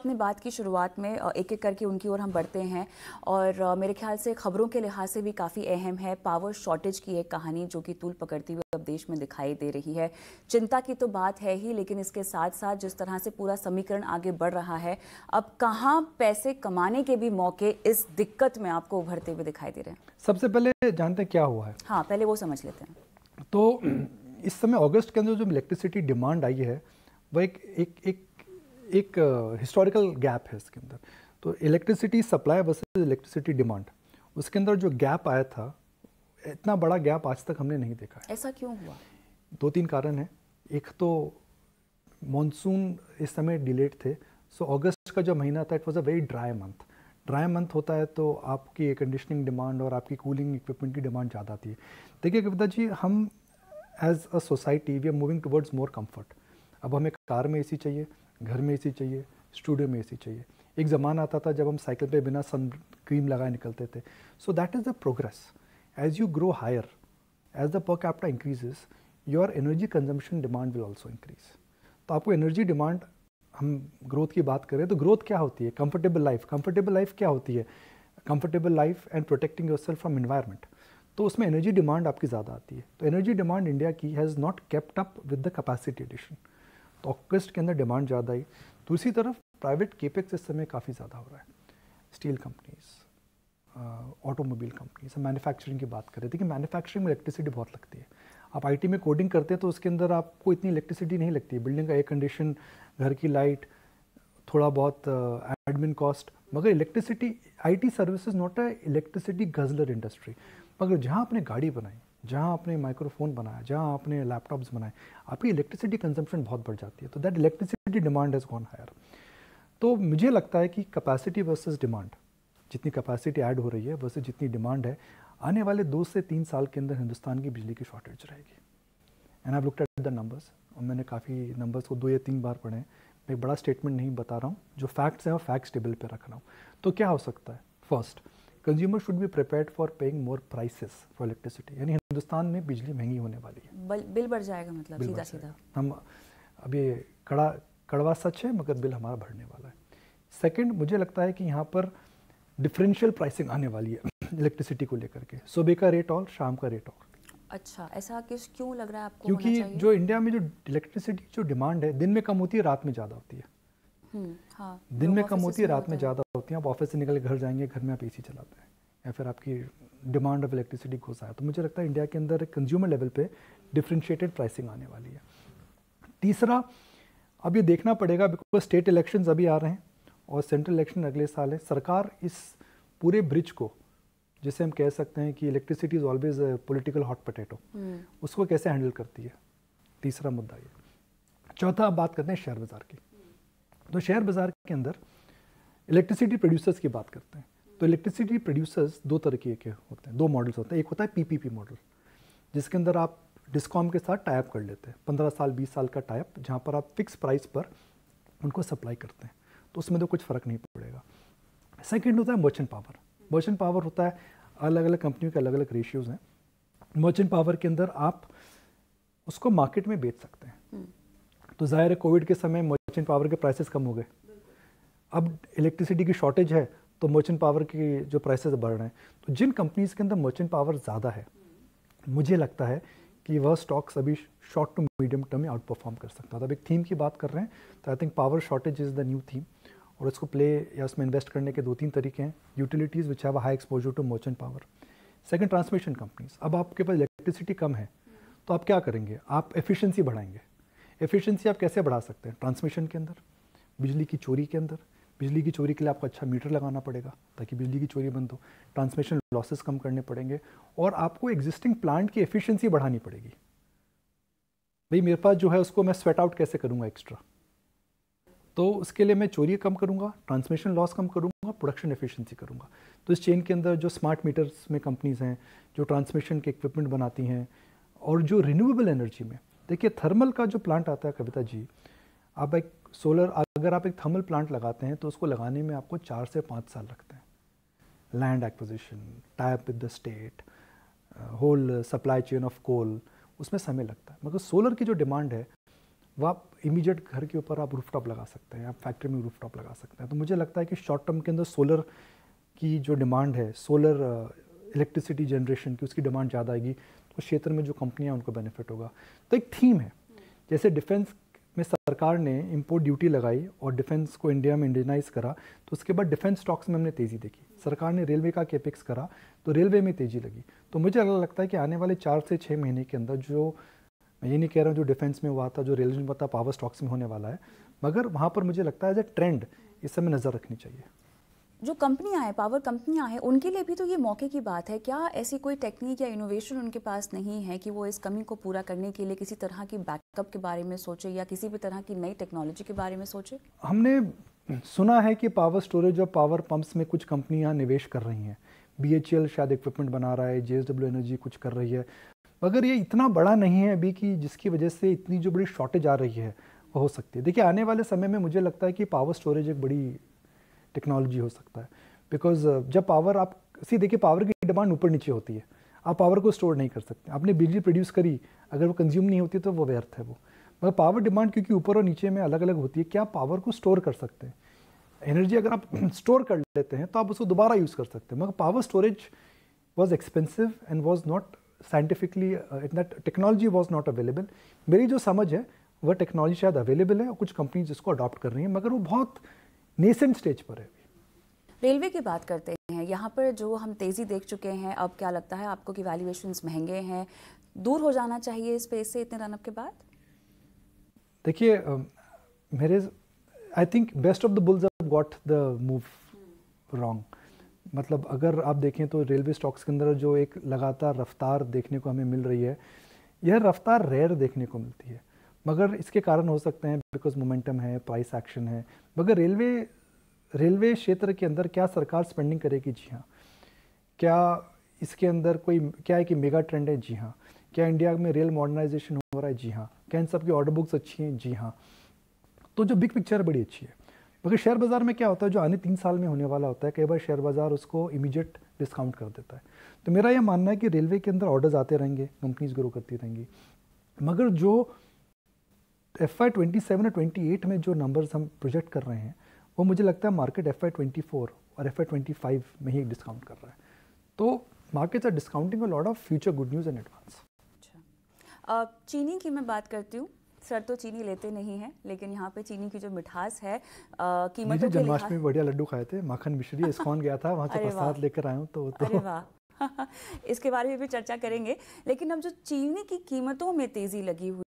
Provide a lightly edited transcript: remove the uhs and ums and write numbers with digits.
आपने बात की शुरुआत में, एक एक करके उनकी ओर हम बढ़ते हैं और मेरे ख्याल से खबरों के लिहाज से भी काफ़ी अहम है पावर शॉर्टेज की एक कहानी जो कि तूल पकड़ती हुई अब देश में दिखाई दे रही है। चिंता की तो बात है ही, लेकिन इसके साथ साथ जिस तरह से पूरा समीकरण आगे बढ़ रहा है, अब कहाँ पैसे कमाने के भी मौके इस दिक्कत में आपको उभरते हुए दिखाई दे रहे हैं? सबसे पहले जानते हैं क्या हुआ है? हाँ, पहले वो समझ लेते हैं। तो इस समय अगस्त के अंदर जो इलेक्ट्रिसिटी डिमांड आई है वह एक हिस्टोरिकल गैप है इसके अंदर। तो electricity supply versus electricity demand, उसके अंदर जो गैप आया था, इतना बड़ा गैप आज तक हमने नहीं देखा है। ऐसा क्यों हुआ? 2-3 कारण हैं। एक तो मॉनसून इस समय डिलेड थे। सो अगस्त का जो महीना था, it was a very dry month. Dry month होता है तो आपकी कंडीशनिंग डिमांड और आपकी कूलिंग इक्विपमेंट की डिमांड ज़्यादा आती है। देखिए कविता जी, हम as a society we are moving towards more comfort. अब हमें कार में एसी चाहिए, घर में एसी चाहिए, स्टूडियो में एसी चाहिए। एक ज़माना आता था जब हम साइकिल पे बिना सन क्रीम लगाए निकलते थे। So that is the progress. As you grow higher, as the per capita increases, your energy consumption demand will also increase. तो आपको एनर्जी डिमांड, हम ग्रोथ की बात करें तो ग्रोथ क्या होती है? Comfortable life. कंफर्टेबल लाइफ क्या होती है? Comfortable life and protecting yourself from environment. तो उसमें एनर्जी डिमांड आपकी ज़्यादा आती है। तो एनर्जी डिमांड इंडिया की has not kept up with the capacity addition. तो अगस्त के अंदर डिमांड ज़्यादा आई। दूसरी तरफ प्राइवेट केपेक्स इस समय काफ़ी ज़्यादा हो रहा है। स्टील कंपनीज, ऑटोमोबाइल कंपनीज, हम मैन्युफैक्चरिंग की बात करें। देखिए मैन्युफैक्चरिंग में इलेक्ट्रिसिटी बहुत लगती है। आप आईटी में कोडिंग करते हैं तो उसके अंदर आपको इतनी इलेक्ट्रिसिटी नहीं लगती है। बिल्डिंग का एयर कंडीशन, घर की लाइट, थोड़ा बहुत एडमिन कॉस्ट। मगर electricity, IT services not a electricity guzzler industry. मगर जहाँ आपने गाड़ी बनाई, जहाँ आपने माइक्रोफोन बनाया, जहाँ आपने लैपटॉप्स बनाए, आपकी इलेक्ट्रिसिटी कंजम्पशन बहुत बढ़ जाती है। तो that electricity demand has gone higher. तो मुझे लगता है कि कैपेसिटी वर्सेस डिमांड, जितनी कैपेसिटी ऐड हो रही है वर्सेस जितनी डिमांड है, आने वाले 2 से 3 साल के अंदर हिंदुस्तान की बिजली की शॉर्टेज रहेगी। And I looked at the numbers, और मैंने काफ़ी नंबर्स को 2 या 3 बार पढ़े हैं। मैं एक बड़ा स्टेटमेंट नहीं बता रहा हूँ, जो फैक्ट्स हैं वो फैक्ट्स टेबल पे रख रहा हूँ। तो क्या हो सकता है? First, consumer should be prepared for paying more prices for electricity. यानी हिंदुस्तान में बिजली महंगी होने वाली है। बिल बढ़ जाएगा, मतलब सीधा सीधा। हम अब ये कड़वा सच है, मगर बिल हमारा बढ़ने वाला है। सेकंड, मुझे लगता है कि यहाँ पर डिफरेंशियल प्राइसिंग आने वाली है इलेक्ट्रिसिटी को लेकर के। सुबह का रेट और शाम का रेट और। अच्छा, ऐसा क्यों लग रहा है आपको? क्योंकि जो इंडिया में जो इलेक्ट्रिसिटी जो डिमांड है, दिन में कम होती है, रात में ज़्यादा होती है। हाँ, दिन में कम होती है, रात में ज़्यादा होती है। आप ऑफिस से निकल के घर जाएंगे, घर में आप एसी चलाते हैं, या फिर आपकी डिमांड ऑफ इलेक्ट्रिसिटी घुस आया। तो मुझे लगता है इंडिया के अंदर कंज्यूमर लेवल पे डिफरेंशिएटेड प्राइसिंग आने वाली है। तीसरा, अब ये देखना पड़ेगा, बिकॉज स्टेट इलेक्शंस अभी आ रहे हैं और सेंट्रल इलेक्शन अगले साल है। सरकार इस पूरे ब्रिज को, जिसे हम कह सकते हैं कि electricity is always political hot potato, उसको कैसे हैंडल करती है। तीसरा मुद्दा ये। चौथा, अब बात करते हैं शेयर बाज़ार की। तो शेयर बाज़ार के अंदर इलेक्ट्रिसिटी प्रोड्यूसर्स की बात करते हैं। तो इलेक्ट्रिसिटी प्रोड्यूसर्स 2 तरह के होते हैं, 2 मॉडल्स होते हैं। एक होता है पीपीपी मॉडल, जिसके अंदर आप डिस्कॉम के साथ टाइप कर लेते हैं, 15 साल 20 साल का टाइप, जहाँ पर आप फिक्स प्राइस पर उनको सप्लाई करते हैं। तो उसमें तो कुछ फ़र्क नहीं पड़ेगा। सेकेंड होता है मर्चेंट पावर। मर्चेंट पावर होता है, अलग अलग कंपनियों के अलग अलग रेशियोज़ हैं। मर्चेंट पावर के अंदर आप उसको मार्केट में बेच सकते हैं। तो ज़ाहिर है कोविड के समय मर्चेंट पावर के प्राइसेस कम हो गए। अब इलेक्ट्रिसिटी की शॉर्टेज है तो मर्चेंट पावर की जो प्राइसेस बढ़ रहे हैं। तो जिन कंपनीज के अंदर मर्चेंट पावर ज़्यादा है, मुझे लगता है कि वह स्टॉक्स अभी शॉर्ट टू मीडियम टर्म में आउट परफॉर्म कर सकता है। तो अब एक थीम की बात कर रहे हैं, तो I think power shortage is the new theme. और इसको प्ले या उसमें इन्वेस्ट करने के 2-3 तरीके हैं। Utilities which have a high exposure to merchant power. Second, transmission companies. अब आपके पास इलेक्ट्रिसिटी कम है तो आप क्या करेंगे? आप एफिशिएंसी बढ़ाएंगे। एफिशिएंसी आप कैसे बढ़ा सकते हैं? ट्रांसमिशन के अंदर, बिजली की चोरी के अंदर। बिजली की चोरी के लिए आपको अच्छा मीटर लगाना पड़ेगा ताकि बिजली की चोरी बंद हो। ट्रांसमिशन लॉसेस कम करने पड़ेंगे और आपको एग्जिस्टिंग प्लांट की एफिशिएंसी बढ़ानी पड़ेगी। भाई मेरे पास जो है उसको मैं स्वेट आउट कैसे करूँगा एक्स्ट्रा? तो उसके लिए मैं चोरी कम करूँगा, ट्रांसमिशन लॉस कम करूँगा, प्रोडक्शन एफिशिएंसी करूँगा। तो इस चेन के अंदर जो स्मार्ट मीटर्स में कंपनीज हैं, जो ट्रांसमिशन के इक्विपमेंट बनाती हैं, और जो रिन्यूएबल एनर्जी में, देखिए थर्मल का जो प्लांट आता है कविता जी, आप एक सोलर, अगर आप एक थर्मल प्लांट लगाते हैं तो उसको लगाने में आपको 4 से 5 साल लगते हैं। Land acquisition, tie up with the state, whole supply chain of coal, उसमें समय लगता है। मगर सोलर की जो डिमांड है वो आप इमीडिएट घर के ऊपर आप रूफटॉप लगा सकते हैं, आप फैक्ट्री में रूफटॉप लगा सकते हैं। तो मुझे लगता है कि शॉर्ट टर्म के अंदर सोलर की जो डिमांड है, सोलर इलेक्ट्रिसिटी जनरेशन की, उसकी डिमांड ज़्यादा आएगी, तो उस क्षेत्र में जो कंपनियां उनको बेनिफिट होगा। तो एक थीम है, जैसे डिफेंस में सरकार ने इंपोर्ट ड्यूटी लगाई और डिफेंस को इंडिया में इंडियनाइज करा, तो उसके बाद डिफेंस स्टॉक्स में हमने तेज़ी देखी। सरकार ने रेलवे का कैपेक्स करा तो रेलवे में तेज़ी लगी। तो मुझे लगता है कि आने वाले 4 से 6 महीने के अंदर, जो मैं ये नहीं कह रहा हूँ जो डिफेंस में हुआ था, जो रेलवे में हुआ था, पावर स्टॉक्स में होने वाला है, मगर वहाँ पर मुझे लगता है एज ए ट्रेंड इस समय नज़र रखनी चाहिए। जो कंपनियां हैं, पावर कंपनियां हैं, उनके लिए भी तो ये मौके की बात है। क्या ऐसी कोई टेक्निक या इनोवेशन उनके पास नहीं है कि वो इस कमी को पूरा करने के लिए किसी तरह की बैकअप के बारे में सोचे या किसी भी तरह की नई टेक्नोलॉजी के बारे में सोचे? हमने सुना है कि पावर स्टोरेज और पावर पंप्स में कुछ कंपनियां निवेश कर रही हैं। BHEL शायद इक्विपमेंट बना रहा है, JSW एनर्जी कुछ कर रही है, मगर ये इतना बड़ा नहीं है अभी कि जिसकी वजह से इतनी जो बड़ी शॉर्टेज आ रही है वो हो सकती है। देखिए, आने वाले समय में मुझे लगता है कि पावर स्टोरेज एक बड़ी टेक्नोलॉजी हो सकता है, बिकॉज जब पावर आप देखिए, पावर की डिमांड ऊपर नीचे होती है, आप पावर को स्टोर नहीं कर सकते। आपने बिजली प्रोड्यूस करी, अगर वो कंज्यूम नहीं होती तो वो व्यर्थ है वो। मगर पावर डिमांड क्योंकि ऊपर और नीचे में अलग अलग होती है, क्या पावर को स्टोर कर सकते हैं? एनर्जी अगर आप स्टोर कर लेते हैं तो आप उसको दोबारा यूज़ कर सकते हैं, मगर power storage was expensive and was not scientifically, that technology was not available. मेरी जो समझ है वह टेक्नोलॉजी शायद अवेलेबल है और कुछ कंपनीज इसको अडॉप्ट कर रही हैं, मगर वो बहुत नेसेंट स्टेज पर है। रेलवे की बात करते हैं, यहाँ पर जो हम तेज़ी देख चुके हैं, अब क्या लगता है आपको कि वैल्यूएशंस महंगे हैं, दूर हो जाना चाहिए स्पेस से इतने रनअप के बाद? देखिए, मेरे I think best of the bulls have got the move wrong. मतलब अगर आप देखें तो रेलवे स्टॉक्स के अंदर जो एक लगातार रफ्तार देखने को हमें मिल रही है, यह रफ्तार रेयर देखने को मिलती है, मगर इसके कारण हो सकते हैं बिकॉज मोमेंटम है, प्राइस एक्शन है। मगर रेलवे क्षेत्र के अंदर क्या सरकार स्पेंडिंग करेगी? जी हाँ। क्या इसके अंदर कोई क्या है कि मेगा ट्रेंड है? जी हाँ। क्या इंडिया में रेल मॉडर्नाइजेशन हो रहा है? जी हाँ। क्या इन सब की ऑर्डर बुक्स अच्छी हैं? जी हाँ। तो जो बिग पिक्चर है बड़ी अच्छी है। मगर शेयर बाज़ार में क्या होता है, जो आने 3 साल में होने वाला होता है, कई बार शेयर बाज़ार उसको इमीडिएट डिस्काउंट कर देता है। तो मेरा यह मानना है कि रेलवे के अंदर ऑर्डर्स आते रहेंगे, कंपनीज ग्रो करती रहेंगी, मगर जो FY 27 और 28 में जो नंबर्स हम प्रोजेक्ट कर रहे हैं, वो मुझे लगता है मार्केट FY 24 और FY 25 में ही डिस्काउंट कर रहा है। तो markets are discounting a lot of future good news in advance. चीनी की मैं बात करती हूँ। सर तो चीनी लेते नहीं हैं, लेकिन यहाँ पे चीनी की जो मिठास है, कीमतों के जन्माष्टमी में बढ़िया लड्डू खाए थे, माखन मिश्री, इस्कॉन गया था, वहाँ से प्रसाद लेकर आया हूँ। तो अरे वाह इसके बारे में भी चर्चा करेंगे। लेकिन अब जो चीनी की कीमतों में तेजी लगी हुई